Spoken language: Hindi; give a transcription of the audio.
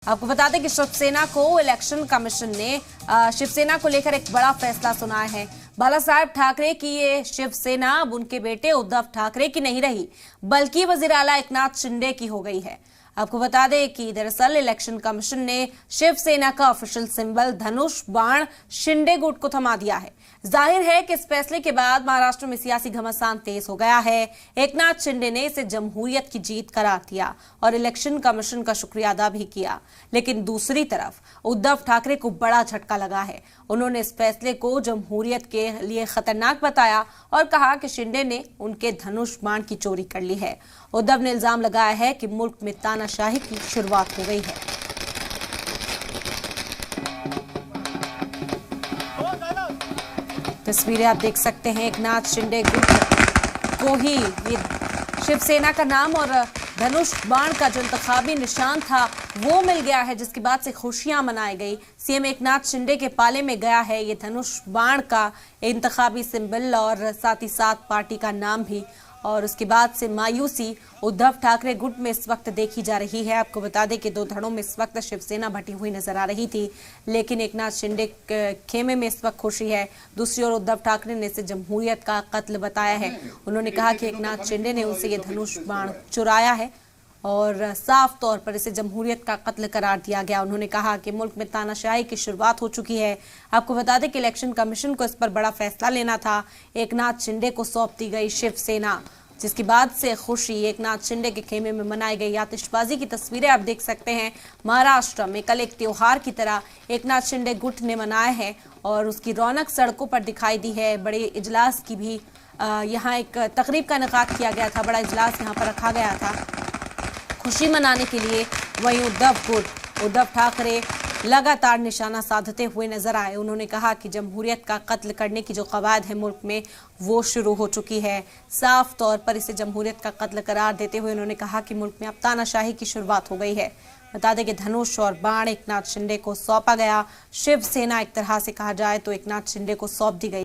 आपको बता दें कि शिवसेना को इलेक्शन कमीशन ने शिवसेना को लेकर एक बड़ा फैसला सुनाया है। बाला साहब ठाकरे की ये शिवसेना अब उनके बेटे उद्धव ठाकरे की नहीं रही, बल्कि वजीर आला एकनाथ शिंदे की हो गई है। आपको बता दें कि दरअसल इलेक्शन कमीशन ने शिवसेना का ऑफिशियल सिंबल धनुष बाण शिंदे गुट को थमा दिया है। जाहिर है कि इस फैसले के बाद महाराष्ट्र में सियासी घमासान तेज हो गया है। एकनाथ शिंदे ने इसे जमहूरियत की जीत करार दिया और इलेक्शन कमीशन का शुक्रिया अदा भी किया। लेकिन दूसरी तरफ उद्धव ठाकरे को बड़ा झटका लगा है। उन्होंने इस फैसले को जमहूरियत के लिए खतरनाक बताया और कहा कि शिंदे ने उनके धनुष बाण की चोरी कर ली है। उद्धव ने इल्जाम लगाया है कि मुल्क में तानाशाही की शुरुआत हो गई है। तस्वीरें आप देख सकते हैं, एकनाथ शिंदे गुट को ही ये शिवसेना का नाम और धनुष बाण का जो इंतखाबी निशान था वो मिल गया है, जिसके बाद से खुशियां मनाई गई। सीएम एकनाथ शिंदे के पाले में गया है ये धनुष बाण का इंतखाबी सिंबल और साथ ही साथ पार्टी का नाम भी। और उसके बाद से मायूसी उद्धव ठाकरे गुट में इस वक्त देखी जा रही है। आपको बता दें कि दो धड़ों में इस वक्त शिवसेना बटी हुई नजर आ रही थी, लेकिन एकनाथ शिंदे खेमे में इस वक्त खुशी है। दूसरी ओर उद्धव ठाकरे ने इसे जमहूरियत का कत्ल बताया है। उन्होंने कहा कि एकनाथ शिंदे ने उनसे ये धनुष बाण चुराया है और साफ तौर पर इसे जमहूरियत का कत्ल करार दिया गया। उन्होंने कहा कि मुल्क में तानाशाही की शुरुआत हो चुकी है। आपको बता दें कि इलेक्शन कमीशन को इस पर बड़ा फैसला लेना था। एकनाथ शिंदे को सौंप दी गई शिवसेना, जिसके बाद से खुशी एकनाथ शिंदे के खेमे में मनाई गई आतिशबाजी की तस्वीरें आप देख सकते हैं। महाराष्ट्र में कल एक त्योहार की तरह एकनाथ शिंदे गुट ने मनाया है और उसकी रौनक सड़कों पर दिखाई दी है। बड़े इजलास की भी यहाँ एक तकरीब का इनेकाद किया गया था, बड़ा इजलास यहाँ पर रखा गया था खुशी मनाने के लिए। वहीं उद्धव ठाकरे लगातार निशाना साधते हुए नजर आए। उन्होंने कहा कि जमहूरियत का कत्ल करने की जो कवायद है मुल्क में वो शुरू हो चुकी है। साफ तौर पर इसे जमहूरियत का कत्ल करार देते हुए उन्होंने कहा कि मुल्क में अब तानाशाही की शुरुआत हो गई है। बता दें कि धनुष और बाण एकनाथ शिंदे को सौंपा गया। शिवसेना एक तरह से कहा जाए तो एकनाथ शिंदे को सौंप दी गई।